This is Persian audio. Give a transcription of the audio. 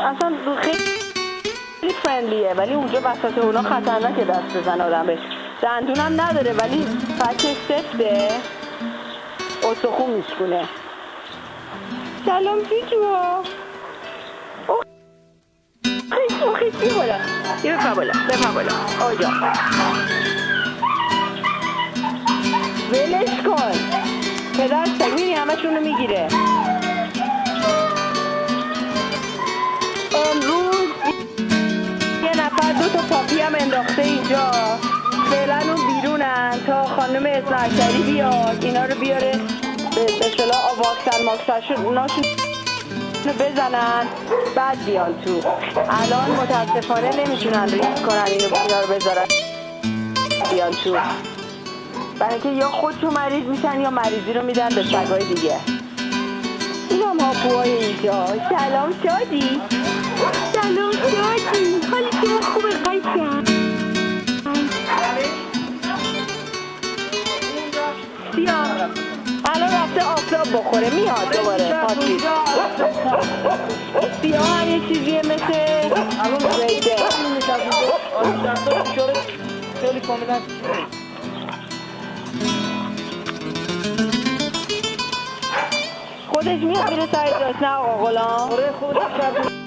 اصلا خیلی فرندلیه، ولی اونجا وسط اونا خطرناکه دست بزن آدم بهش. دندونم نداره ولی فکش سفته، استخون میشکونه. سلام جوجو. خیلی بی بالا. یه بپا بالا. آجا ولش کن. پدر سگوینی همشون رو میگیره. امروز یه نفر 2 تا پاپی هم انداخته اینجا. فعلا اون بیرونن تا خانم اسمعشری بیاد اینا رو بیاره به اصطلاح واکسن ماکسنشون بزنن بعد بیان تو. الان متاسفانه نمیتونن ریسک کنن اینا رو بذارن بیان تو، برای اینکه یا خودشون مریض میشن یا مریضی رو میدن به سگای دیگه. این هم هاپوهای اینجا. سلام شادی. حالی شما خوبه قشنگ. بیا الان رفته آفتاب بخوره میاد دوباره. بیا هم یه چیزیه مثل ریده. خیلی کاملا خودش میاد میره سر جاش. نه آقا غلام. خودش